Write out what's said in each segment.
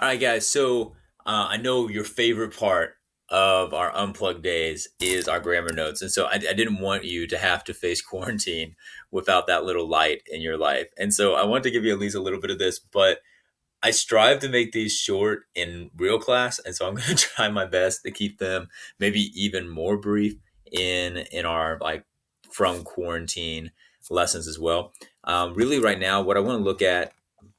All right, guys. So I know your favorite part of our unplugged days is our grammar notes, and so I didn't want you to have to face quarantine without that little light in your life. And so I wanted to give you at least a little bit of this, but I strive to make these short in real class, and so I'm going to try my best to keep them maybe even more brief in our like from quarantine lessons as well. Really, right now, what I want to look at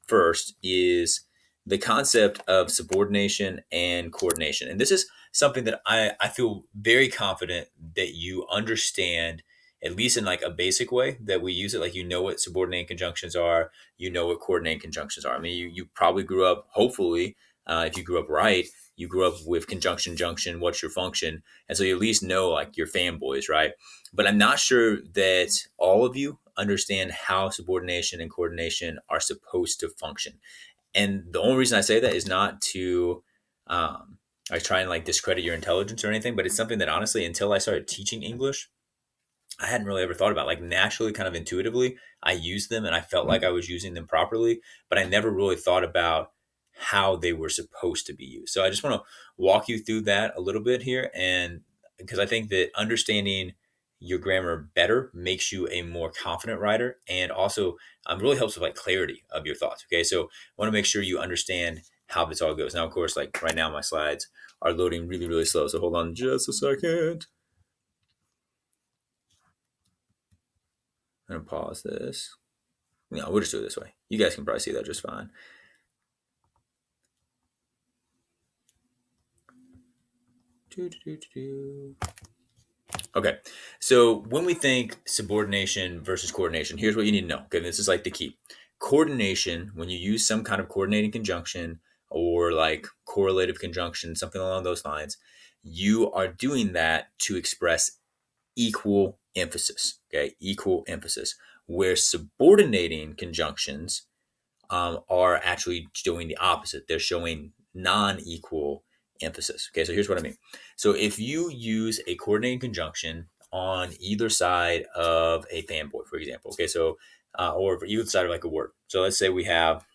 first is the concept of subordination and coordination, and this is something that I feel very confident that you understand at least in like a basic way that we use it. Like, you know what subordinating conjunctions are, you know what coordinating conjunctions are. I mean, you probably grew up, hopefully, if you grew up right, you grew up with conjunction, junction, what's your function? And so you at least know like your fanboys, right? But I'm not sure that all of you understand how subordination and coordination are supposed to function. And the only reason I say that is not to I try and like discredit your intelligence or anything, but it's something that honestly, until I started teaching English, I hadn't really ever thought about. Like, naturally, kind of intuitively, I used them and I felt like I was using them properly, but I never really thought about how they were supposed to be used. So I just want to walk you through that a little bit here. And because I think that understanding your grammar better makes you a more confident writer, and also really helps with like clarity of your thoughts. Okay. So I want to make sure you understand how this all goes. Now, of course, like right now, my slides are loading really, really slow. So hold on just a second. I'm gonna pause this. No, we'll just do it this way. You guys can probably see that just fine. Okay, so when we think subordination versus coordination, here's what you need to know. Okay, this is like the key. Coordination, when you use some kind of coordinating conjunction or like correlative conjunction, something along those lines, you are doing that to express equal emphasis. Okay, equal emphasis. Where subordinating conjunctions are actually doing the opposite. They're showing non-equal emphasis. Okay, so here's what I mean. So if you use a coordinating conjunction on either side of a fanboy, for example, okay, so or either side of like a word. So let's say we have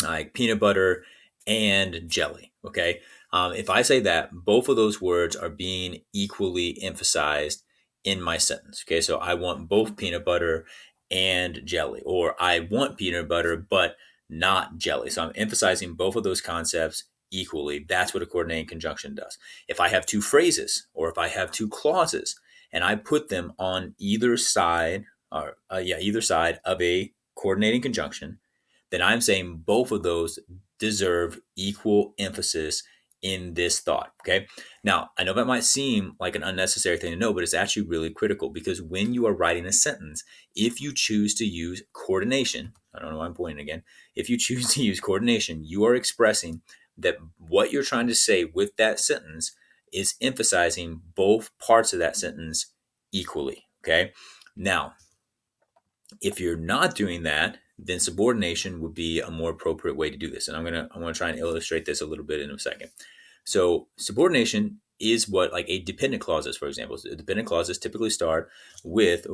like peanut butter and jelly. Okay, if I say that both of those words are being equally emphasized in my sentence. Okay, so I want both peanut butter and jelly, or I want peanut butter but not jelly. So I'm emphasizing both of those concepts equally. That's what a coordinating conjunction does. If I have two phrases or if I have two clauses and I put them on either side, or either side of a coordinating conjunction, then I'm saying both of those deserve equal emphasis in this thought. Okay. Now, I know that might seem like an unnecessary thing to know, but it's actually really critical, because when you are writing a sentence, if you choose to use coordination, I don't know why I'm pointing again, if you choose to use coordination, you are expressing that what you're trying to say with that sentence is emphasizing both parts of that sentence equally. Okay. Now, if you're not doing that, then subordination would be a more appropriate way to do this. And I'm gonna try and illustrate this a little bit in a second. So subordination is what like a dependent clause is, for example. So dependent clauses typically start with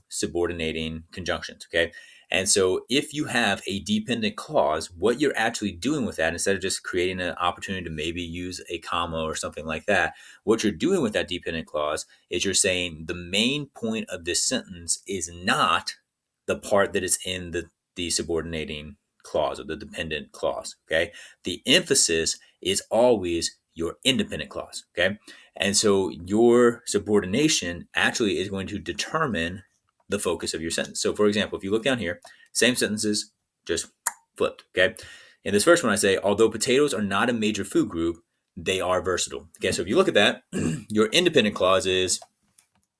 subordinating conjunctions. Okay. And so if you have a dependent clause, what you're actually doing with that, instead of just creating an opportunity to maybe use a comma or something like that, what you're doing with that dependent clause is you're saying the main point of this sentence is not the part that is in the subordinating clause or the dependent clause. Okay. The emphasis is always your independent clause. Okay. And so your subordination actually is going to determine the focus of your sentence. So, for example, if you look down here, same sentences, just flipped. Okay. In this first one, I say, although potatoes are not a major food group, they are versatile. Okay. So if you look at that, your independent clause is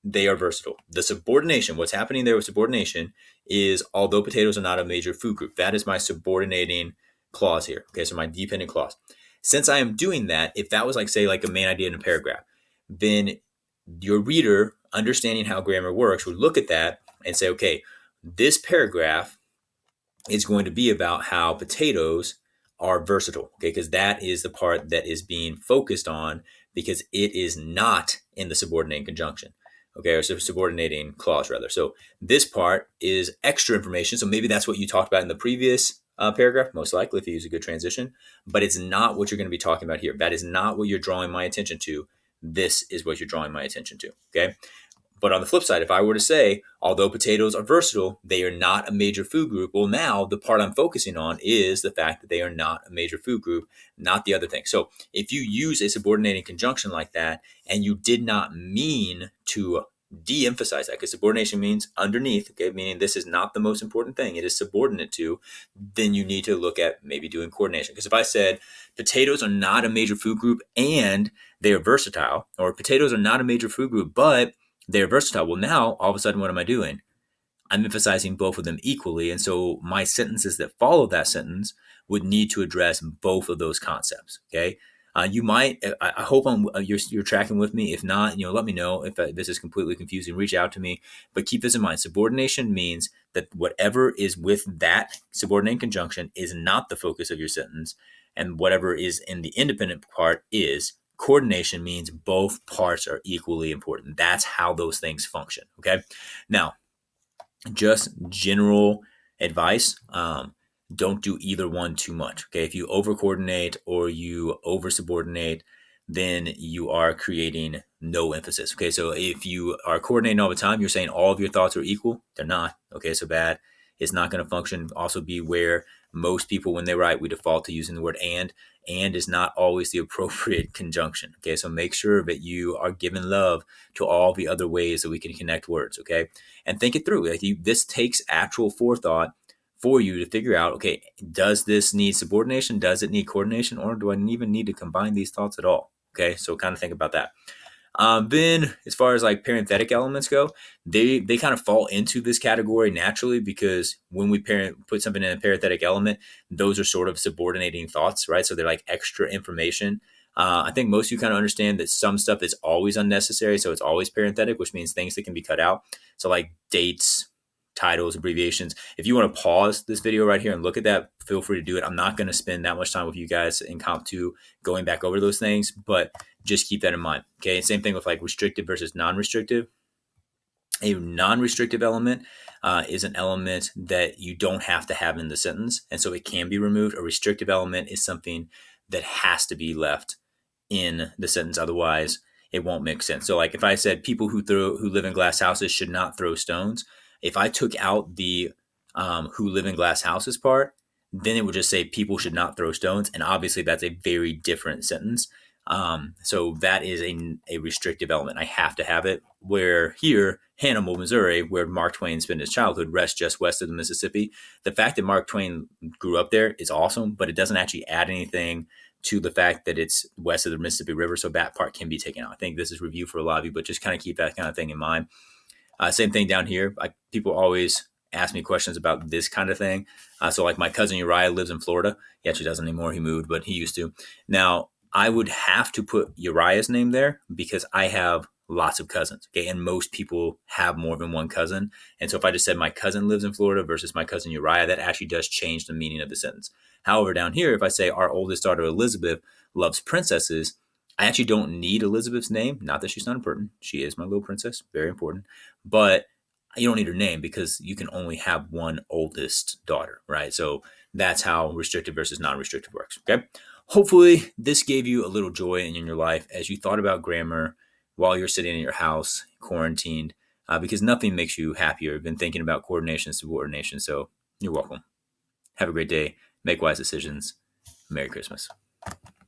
they are versatile. The subordination, what's happening there with subordination is, although potatoes are not a major food group, that is my subordinating clause here. Okay, so my dependent clause. Since I am doing that, if that was like, say, like a main idea in a paragraph, then your reader, understanding how grammar works, would look at that and say, okay, this paragraph is going to be about how potatoes are versatile. Okay, because that is the part that is being focused on, because it is not in the subordinating conjunction. Okay, or subordinating clause rather. So this part is extra information. So maybe that's what you talked about in the previous paragraph, most likely if you use a good transition, but it's not what you're going to be talking about here. That is not what you're drawing my attention to. This is what you're drawing my attention to. Okay. But on the flip side, if I were to say, although potatoes are versatile, they are not a major food group. Well, now the part I'm focusing on is the fact that they are not a major food group, not the other thing. So if you use a subordinating conjunction like that and you did not mean to de-emphasize that, because subordination means underneath, okay, meaning this is not the most important thing, it is subordinate to, then you need to look at maybe doing coordination. Because if I said potatoes are not a major food group and they are versatile, or potatoes are not a major food group, but they're versatile. Well, now all of a sudden, what am I doing? I'm emphasizing both of them equally. And so my sentences that follow that sentence would need to address both of those concepts. Okay. You might, I hope you're tracking with me. If not, let me know if this is completely confusing, reach out to me, but keep this in mind. Subordination means that whatever is with that subordinate conjunction is not the focus of your sentence. And whatever is in the independent part is. Coordination means both parts are equally important. That's how those things function. Okay. Now, just general advice. Don't do either one too much. Okay. If you over coordinate or you over subordinate, then you are creating no emphasis. Okay. So if you are coordinating all the time, you're saying all of your thoughts are equal. They're not. Okay. So bad. It's not going to function. Also be aware most people, when they write, we default to using the word and is not always the appropriate conjunction. Okay. So make sure that you are giving love to all the other ways that we can connect words. Okay. And think it through. This takes actual forethought for you to figure out, okay, does this need subordination? Does it need coordination? Or do I even need to combine these thoughts at all? Okay. So kind of think about that. Then as far as like parenthetic elements go, they kind of fall into this category naturally because when we put something in a parenthetic element, those are sort of subordinating thoughts, right? So they're like extra information. I think most of you kind of understand that some stuff is always unnecessary. So it's always parenthetic, which means things that can be cut out. So like dates, titles, abbreviations. If you want to pause this video right here and look at that, feel free to do it. I'm not going to spend that much time with you guys in Comp 2 going back over those things, but just keep that in mind. Okay. Same thing with like restrictive versus non-restrictive. A non-restrictive element is an element that you don't have to have in the sentence, and so it can be removed. A restrictive element is something that has to be left in the sentence. Otherwise, it won't make sense. So like if I said people who live in glass houses should not throw stones, if I took out the who live in glass houses part, then it would just say people should not throw stones. And obviously that's a very different sentence. So that is a restrictive element. I have to have it. Where here, Hannibal, Missouri, where Mark Twain spent his childhood, rests just west of the Mississippi. The fact that Mark Twain grew up there is awesome, but it doesn't actually add anything to the fact that it's west of the Mississippi River. So that part can be taken out. I think this is review for a lot of you, but just kind of keep that kind of thing in mind. Same thing down here. People always ask me questions about this kind of thing. So like my cousin Uriah lives in Florida. He actually doesn't anymore. He moved, but he used to. Now, I would have to put Uriah's name there because I have lots of cousins. Okay. And most people have more than one cousin. And so if I just said my cousin lives in Florida versus my cousin Uriah, that actually does change the meaning of the sentence. However, down here, if I say our oldest daughter Elizabeth loves princesses, I actually don't need Elizabeth's name. Not that she's not important. She is my little princess. Very important. But you don't need her name because you can only have one oldest daughter, right? So that's how restrictive versus non-restrictive works. Okay. Hopefully this gave you a little joy in your life as you thought about grammar while you're sitting in your house, quarantined, because nothing makes you happier than thinking about coordination and subordination. So you're welcome. Have a great day. Make wise decisions. Merry Christmas.